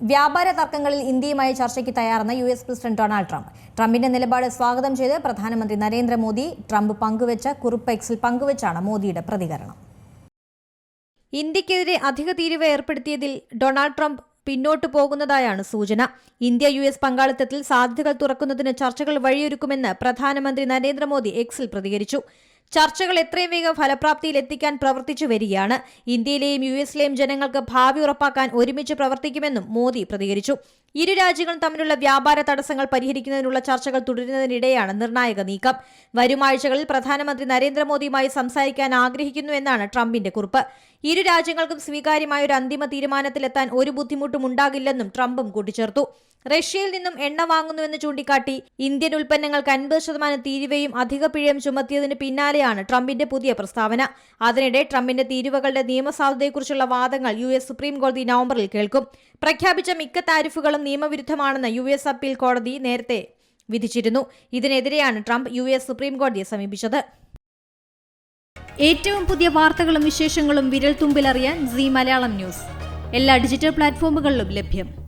വ്യാപാര തർക്കങ്ങളിൽ ഇന്ത്യയുമായി ചർച്ചയ്ക്ക് തയ്യാറെന്ന US പ്രസിഡന്റ് ഡൊണാൾഡ് ട്രംപ്. ട്രംപിന്റെ നിലപാട് സ്വാഗതം ചെയ്ത് പ്രധാനമന്ത്രി നരേന്ദ്രമോദി. ട്രംപ് പങ്കുവച്ച കുറിപ്പ് എക്സിൽ പങ്കുവച്ചാണ് മോദിയുടെ പ്രതികരണം. ഇന്ത്യക്കെതിരെ അധിക തീരുവ ഏർപ്പെടുത്തിയതിൽ ഡൊണാൾഡ് ട്രംപ് പിന്നോട്ടു പോകുന്നതായാണ് സൂചന. ഇന്ത്യ-US പങ്കാളിത്തത്തിൽ സാധ്യതകൾ തുറക്കുന്നതിന് ചർച്ചകൾ വഴിയൊരുക്കുമെന്ന് പ്രധാനമന്ത്രി നരേന്ദ്രമോദി എക്സിൽ പ്രതികരിച്ചു. ചർച്ചകൾ എത്രയും വേഗം ഫലപ്രാപ്തിയിൽ എത്തിക്കാൻ പ്രവർത്തിച്ചു വരികയാണ്. ഇന്ത്യയിലെയും US-ലെയും ജനങ്ങൾക്ക് ഭാവി ഉറപ്പാക്കാൻ ഒരുമിച്ച് പ്രവർത്തിക്കുമെന്നും മോദി പ്രതികരിച്ചു. ഇരു രാജ്യങ്ങളും തമ്മിലുള്ള വ്യാപാര തടസ്സങ്ങൾ പരിഹരിക്കുന്നതിനുള്ള ചർച്ചകൾ തുടരുന്നതിനിടെയാണ് നിർണായക നീക്കം. വരും ആഴ്ചകളിൽ പ്രധാനമന്ത്രി നരേന്ദ്രമോദിയുമായി സംസാരിക്കാൻ ആഗ്രഹിക്കുന്നുവെന്നാണ് ട്രംപിന്റെ കുറിപ്പ്. ഇരു രാജ്യങ്ങൾക്കും സ്വീകാര്യമായ ഒരു അന്തിമ തീരുമാനത്തിലെത്താൻ ഒരു ബുദ്ധിമുട്ടും ഉണ്ടാകില്ലെന്നും ട്രംപും കൂട്ടിച്ചേർത്തു. റഷ്യയിൽ നിന്നും എണ്ണ വാങ്ങുന്നുവെന്ന് ചൂണ്ടിക്കാട്ടി ഇന്ത്യൻ ഉൽപ്പന്നങ്ങൾക്ക് 50% തീരുവയും അധിക പിഴയും ചുമത്തിയതിന് പിന്നാലെയാണ് ട്രംപിന്റെ പുതിയ പ്രസ്താവന. അതിനിടെ ട്രംപിന്റെ തീരുവകളുടെ നിയമസാധുതയെക്കുറിച്ചുള്ള വാദങ്ങൾ US സുപ്രീം കോടതി നവംബറിൽ കേൾക്കും. പ്രഖ്യാപിച്ച മിക്ക താരിഫുകളും നിയമവിരുദ്ധമാണെന്ന് US അപ്പീൽ കോടതി നേരത്തെ വിധിച്ചിരുന്നു. ഇതിനെതിരെയാണ് ട്രംപ് US സുപ്രീം കോടതിയെ സമീപിച്ചത്. ഏറ്റവും പുതിയ വാർത്തകളും വിശേഷങ്ങളും വിരൽത്തുമ്പിലറിയാൻ Zee മലയാളം ന്യൂസ് എല്ലാ ഡിജിറ്റൽ പ്ലാറ്റ്ഫോമുകളിലും ലഭ്യം.